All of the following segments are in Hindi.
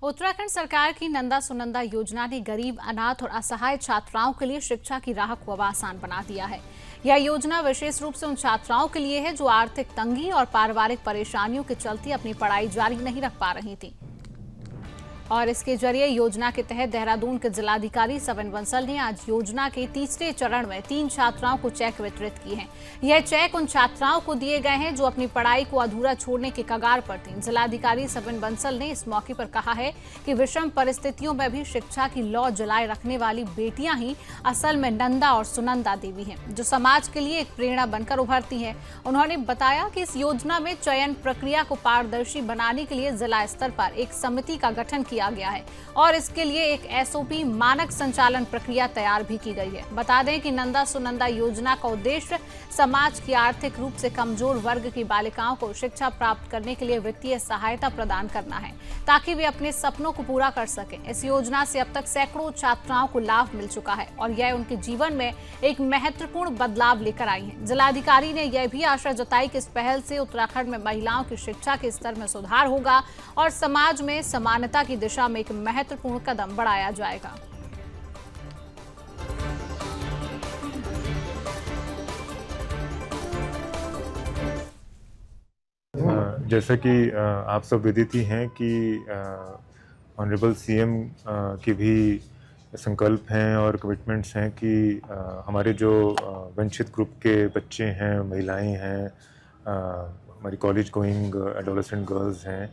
उत्तराखंड सरकार की नंदा सुनंदा योजना ने गरीब, अनाथ और असहाय छात्राओं के लिए शिक्षा की राह को अब आसान बना दिया है। यह योजना विशेष रूप से उन छात्राओं के लिए है जो आर्थिक तंगी और पारिवारिक परेशानियों के चलते अपनी पढ़ाई जारी नहीं रख पा रही थी। और इसके जरिए योजना के तहत देहरादून के जिलाधिकारी सविन बंसल ने आज योजना के तीसरे चरण में 3 छात्राओं को चेक वितरित किए हैं। यह चेक उन छात्राओं को दिए गए हैं जो अपनी पढ़ाई को अधूरा छोड़ने के कगार पर थीं। जिलाधिकारी सविन बंसल ने इस मौके पर कहा है कि विषम परिस्थितियों में भी शिक्षा की लौ जलाए रखने वाली बेटियां ही असल में नंदा और सुनंदा देवी हैं, जो समाज के लिए एक प्रेरणा बनकर उभरती हैं। उन्होंने बताया कि इस योजना में चयन प्रक्रिया को पारदर्शी बनाने के लिए जिला स्तर पर एक समिति का गठन किया गया है और इसके लिए एक एसओपी मानक संचालन प्रक्रिया तैयार भी की गई है। बता दें कि नंदा सुनंदा योजना का उद्देश्य समाज की आर्थिक रूप से कमजोर वर्ग की बालिकाओं को शिक्षा प्राप्त करने के लिए वित्तीय सहायता प्रदान करना है, ताकि वे अपने सपनों को पूरा कर सकें। इस योजना से अब तक सैकड़ों छात्राओं को लाभ मिल चुका है और यह उनके जीवन में एक महत्वपूर्ण बदलाव लेकर आई है। जिलाधिकारी ने यह भी आशा जताई कि इस पहल से उत्तराखंड में महिलाओं की शिक्षा के स्तर में सुधार होगा और समाज में समानता की दिशा में एक महत्वपूर्ण कदम बढ़ाया जाएगा। जैसा कि आप सब विदित ही हैं कि ऑनरेबल सीएम की भी संकल्प हैं और कमिटमेंट्स हैं कि हमारे जो वंचित ग्रुप के बच्चे हैं, महिलाएं हैं, हमारी कॉलेज गोइंग एडोलेसेंट गर्ल्स हैं,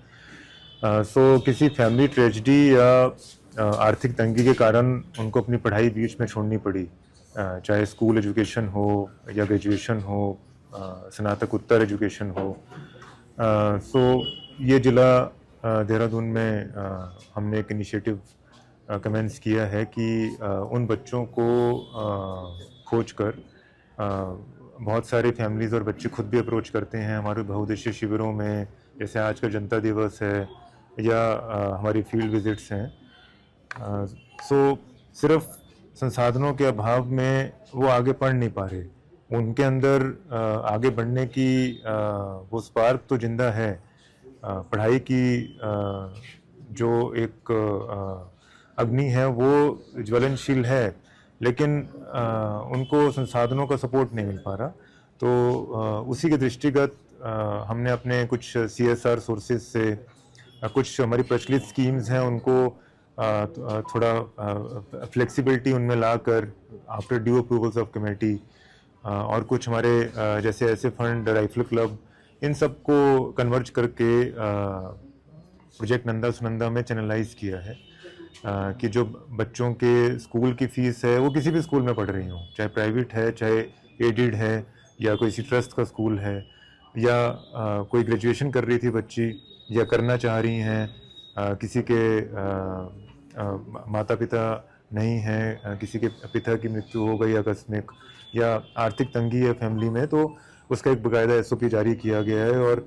सो किसी फैमिली ट्रेजेडी या आर्थिक तंगी के कारण उनको अपनी पढ़ाई बीच में छोड़नी पड़ी, चाहे स्कूल एजुकेशन हो या ग्रेजुएशन हो, स्नातकोत्तर एजुकेशन हो। सो ये जिला देहरादून में हमने एक इनिशिएटिव कमेंस किया है कि उन बच्चों को खोज कर बहुत सारे फैमिलीज़ और बच्चे खुद भी अप्रोच करते हैं हमारे बहुउद्देशीय शिविरों में, जैसे आज का जनता दिवस है या हमारी फील्ड विजिट्स हैं। सो सिर्फ संसाधनों के अभाव में वो आगे पढ़ नहीं पा रहे, उनके अंदर आगे बढ़ने की वो स्पार्क तो जिंदा है। पढ़ाई की जो एक अग्नि है वो ज्वलनशील है, लेकिन उनको संसाधनों का सपोर्ट नहीं मिल पा रहा। तो उसी के दृष्टिगत हमने अपने कुछ CSR सोर्सेज से कुछ हमारी प्रचलित स्कीम्स हैं उनको थोड़ा फ्लेक्सिबिलिटी उनमें लाकर after due approvals of committee, और कुछ हमारे जैसे ऐसे फंड, राइफल क्लब, इन सब को कन्वर्ज करके प्रोजेक्ट नंदा सुनंदा में चैनलाइज किया है कि जो बच्चों के स्कूल की फ़ीस है वो किसी भी स्कूल में पढ़ रही हों, चाहे प्राइवेट है, चाहे एडिड है, या कोई सी ट्रस्ट का स्कूल है, या कोई ग्रेजुएशन कर रही थी बच्ची या करना चाह रही हैं, किसी के माता पिता नहीं हैं, किसी के पिता की मृत्यु हो गई आकस्मिक, या आर्थिक तंगी है फैमिली में, तो उसका एक बाकायदा SOP जारी किया गया है और